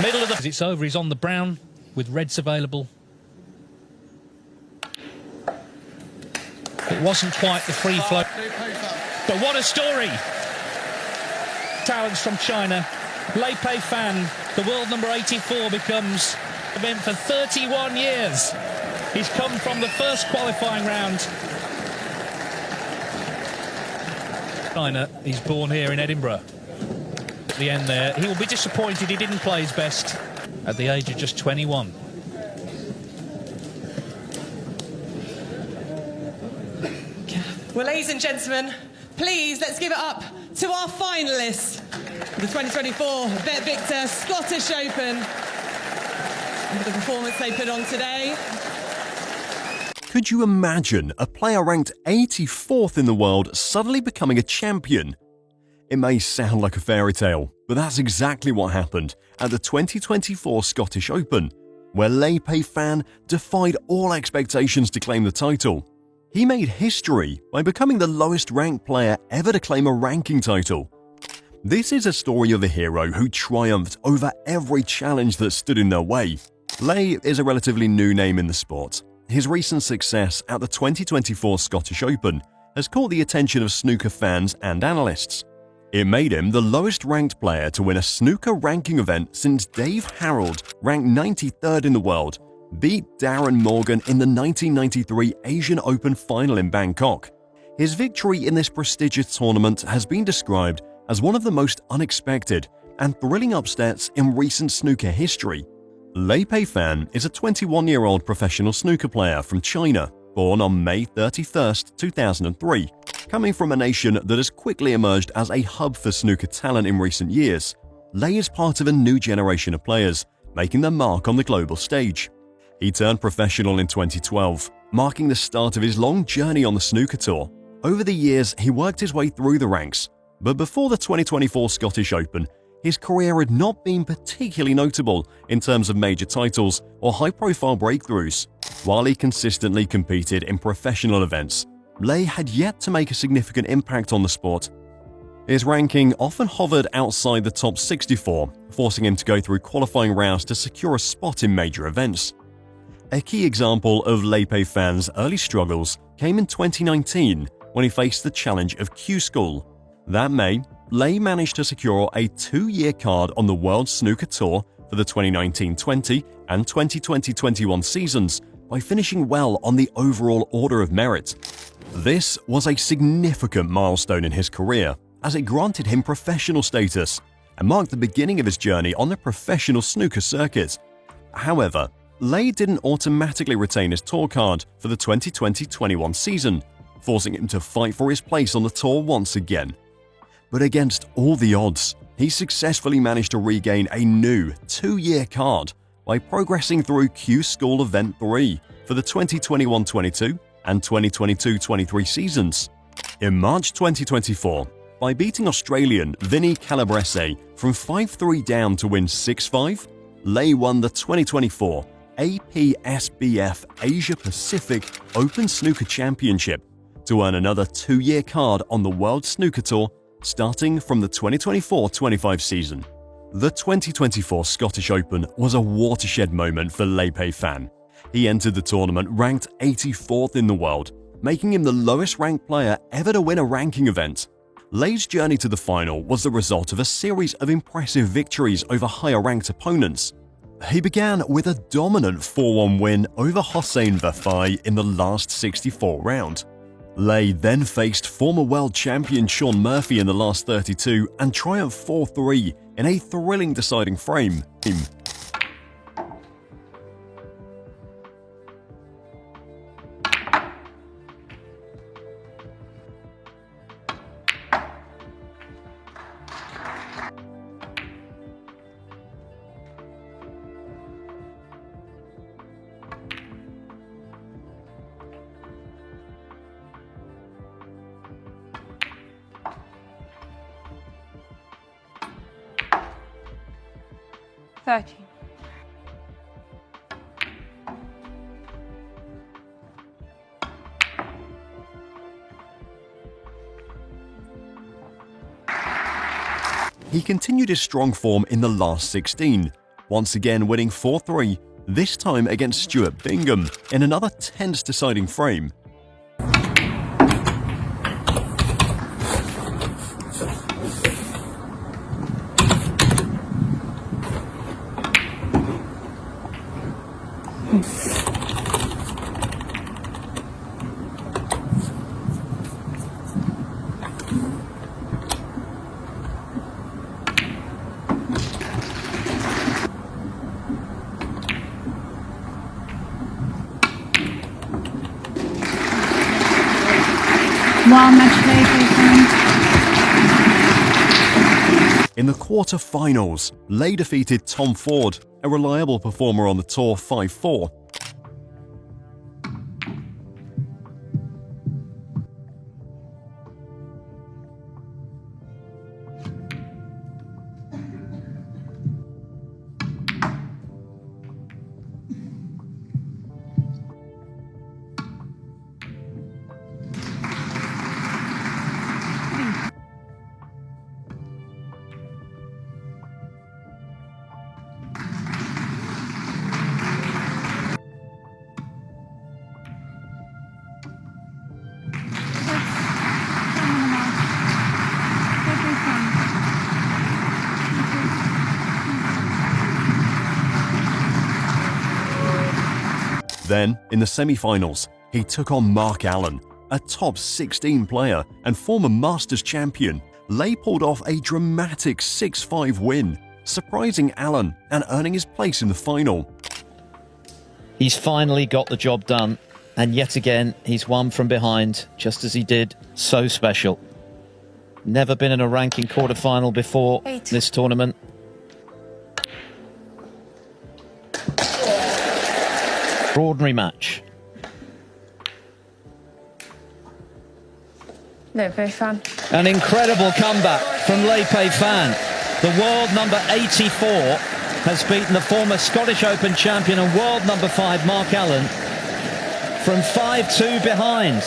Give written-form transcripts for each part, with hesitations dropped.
Middle of the... As it's over, he's on the brown with reds available. It wasn't quite the free flow. But what a story! Talents from China. Lei Peifan, the world number 84, becomes event for 31 years. He's come from the first qualifying round. China, he's born here in Edinburgh. At the end there, he will be disappointed he didn't play his best at the age of just 21. Well, ladies and gentlemen, please let's give it up to our finalists for the 2024 Bet Victor Scottish Open and for the performance they put on today. Could you imagine a player ranked 84th in the world suddenly becoming a champion? It may sound like a fairy tale, but that's exactly what happened at the 2024 Scottish Open, where Lei Peifan defied all expectations to claim the title. He made history by becoming the lowest ranked player ever to claim a ranking title. This is a story of a hero who triumphed over every challenge that stood in their way. Lei is a relatively new name in the sport. His recent success at the 2024 Scottish Open has caught the attention of snooker fans and analysts. It made him the lowest ranked player to win a snooker ranking event since Dave Harold, ranked 93rd in the world, beat Darren Morgan in the 1993 Asian Open final in Bangkok. His victory in this prestigious tournament has been described as one of the most unexpected and thrilling upsets in recent snooker history. Lei Peifan is a 21-year-old professional snooker player from China, born on May 31, 2003. Coming from a nation that has quickly emerged as a hub for snooker talent in recent years, Lei is part of a new generation of players, making their mark on the global stage. He turned professional in 2012, marking the start of his long journey on the snooker tour. Over the years, he worked his way through the ranks, but before the 2024 Scottish Open, his career had not been particularly notable in terms of major titles or high-profile breakthroughs. While he consistently competed in professional events, Lei had yet to make a significant impact on the sport. His ranking often hovered outside the top 64, forcing him to go through qualifying rounds to secure a spot in major events. A key example of Lei Peifan's early struggles came in 2019 when he faced the challenge of Q School. That May, Lei managed to secure a 2-year card on the World Snooker Tour for the 2019-20 and 2020-21 seasons by finishing well on the overall order of merit. This was a significant milestone in his career, as it granted him professional status and marked the beginning of his journey on the professional snooker circuit. However, Lei didn't automatically retain his tour card for the 2020-21 season, forcing him to fight for his place on the tour once again. But against all the odds, he successfully managed to regain a new 2-year card by progressing through Q School Event 3 for the 2021-22 and 2022-23 seasons. In March 2024, by beating Australian Vinny Calabrese from 5-3 down to win 6-5, Lei won the 2024 APSBF Asia Pacific Open Snooker Championship to earn another 2-year card on the World Snooker Tour starting from the 2024-25 season. The 2024 Scottish Open was a watershed moment for Lei Peifan. He entered the tournament ranked 84th in the world, making him the lowest ranked player ever to win a ranking event. Lei's journey to the final was the result of a series of impressive victories over higher ranked opponents. He began with a dominant 4-1 win over Hossein Vafai in the last 64 round. Lei then faced former world champion Shaun Murphy in the last 32 and triumphed 4-3 in a thrilling deciding frame. He continued his strong form in the last 16, once again winning 4-3, this time against Stuart Bingham in another tense deciding frame. In the quarter-finals, Lei defeated Tom Ford, a reliable performer on the tour, 5-4. Then, in the semi-finals, he took on Mark Allen, a top 16 player and former Masters champion. Lei pulled off a dramatic 6-5 win, surprising Allen and earning his place in the final. He's finally got the job done, and yet again he's won from behind, just as he did so special. Never been in a ranking quarterfinal before this tournament. Extraordinary match. Lei Peifan. An incredible comeback from Lei Peifan. The world number 84 has beaten the former Scottish Open champion and world number 5 Mark Allen from 5-2 behind.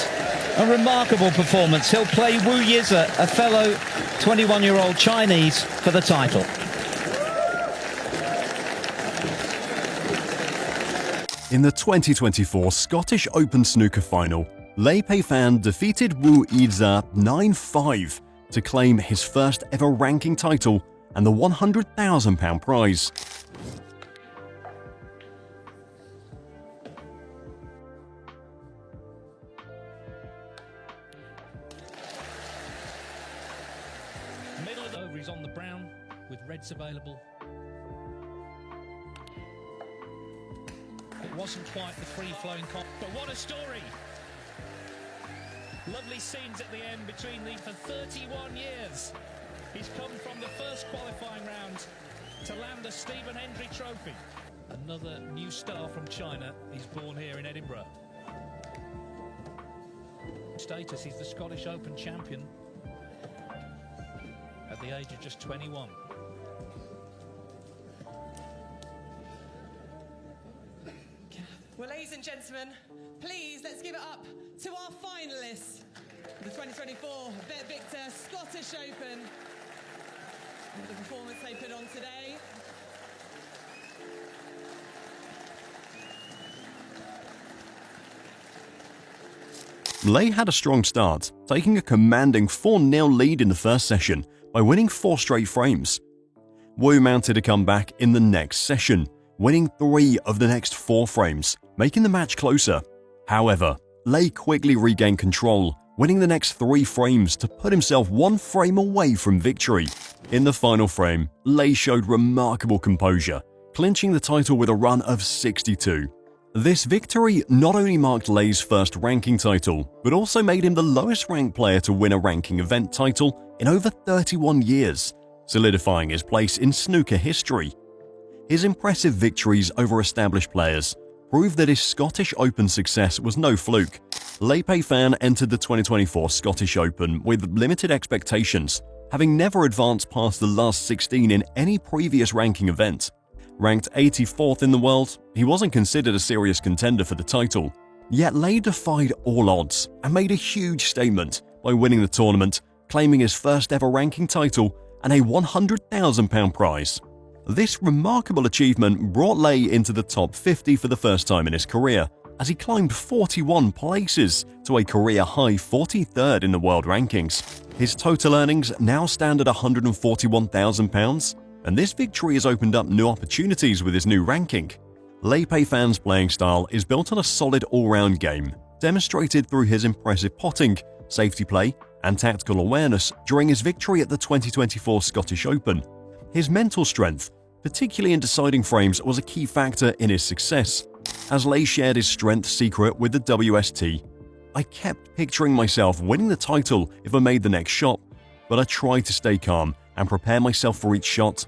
A remarkable performance. He'll play Wu Yize, a fellow 21-year-old Chinese, for the title. In the 2024 Scottish Open Snooker final, Lei Peifan defeated Wu Yize 9-5 to claim his first ever ranking title and the £100,000 prize. Middle of the over, he's on the brown with reds available. It wasn't quite the free-flowing but what a story! Lovely scenes at the end between them for 31 years. He's come from the first qualifying round to land the Stephen Hendry Trophy. Another new star from China. He's born here in Edinburgh. Status, he's the Scottish Open champion at the age of just 21. Well, ladies and gentlemen, please let's give it up to our finalists for the 2024 Bet Victor Scottish Open. The performance they put on today. Lei had a strong start, taking a commanding 4-0 lead in the first session by winning 4 straight frames. Wu mounted a comeback in the next session, winning 3 of the next 4 frames, making the match closer. However, Lei quickly regained control, winning the next 3 frames to put himself 1 frame away from victory. In the final frame, Lei showed remarkable composure, clinching the title with a run of 62. This victory not only marked Lei's first ranking title, but also made him the lowest ranked player to win a ranking event title in over 31 years, solidifying his place in snooker history. His impressive victories over established players proved that his Scottish Open success was no fluke. Lei Peifan entered the 2024 Scottish Open with limited expectations, having never advanced past the last 16 in any previous ranking event. Ranked 84th in the world, he wasn't considered a serious contender for the title. Yet Lei defied all odds and made a huge statement by winning the tournament, claiming his first ever ranking title and a £100,000 prize. This remarkable achievement brought Lei into the top 50 for the first time in his career, as he climbed 41 places to a career-high 43rd in the world rankings. His total earnings now stand at £141,000, and this victory has opened up new opportunities with his new ranking. Lei Peifan's playing style is built on a solid all-round game, demonstrated through his impressive potting, safety play, and tactical awareness during his victory at the 2024 Scottish Open. His mental strength, particularly in deciding frames, was a key factor in his success. As Lei shared his strength secret with the WST, "I kept picturing myself winning the title if I made the next shot, but I tried to stay calm and prepare myself for each shot."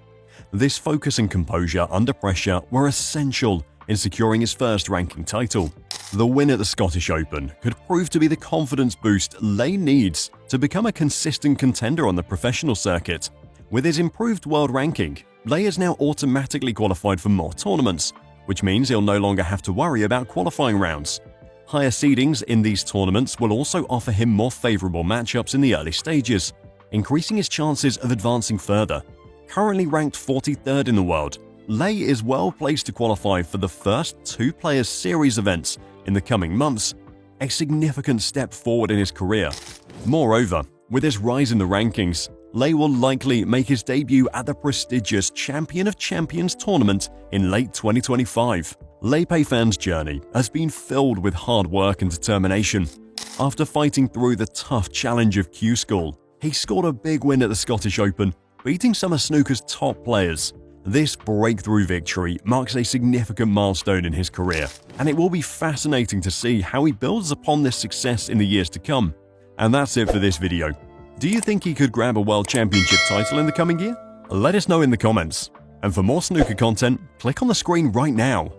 This focus and composure under pressure were essential in securing his first ranking title. The win at the Scottish Open could prove to be the confidence boost Lei needs to become a consistent contender on the professional circuit. With his improved world ranking, Lei is now automatically qualified for more tournaments, which means he'll no longer have to worry about qualifying rounds. Higher seedings in these tournaments will also offer him more favorable matchups in the early stages, increasing his chances of advancing further. Currently ranked 43rd in the world, Lei is well placed to qualify for the first two-player series events in the coming months, a significant step forward in his career. Moreover, with his rise in the rankings, Lei will likely make his debut at the prestigious Champion of Champions tournament in late 2025. Lei Peifan's journey has been filled with hard work and determination. After fighting through the tough challenge of Q School, he scored a big win at the Scottish Open, beating some of snooker's top players. This breakthrough victory marks a significant milestone in his career, and it will be fascinating to see how he builds upon this success in the years to come. And that's it for this video. Do you think he could grab a World Championship title in the coming year? Let us know in the comments. And for more snooker content, click on the screen right now.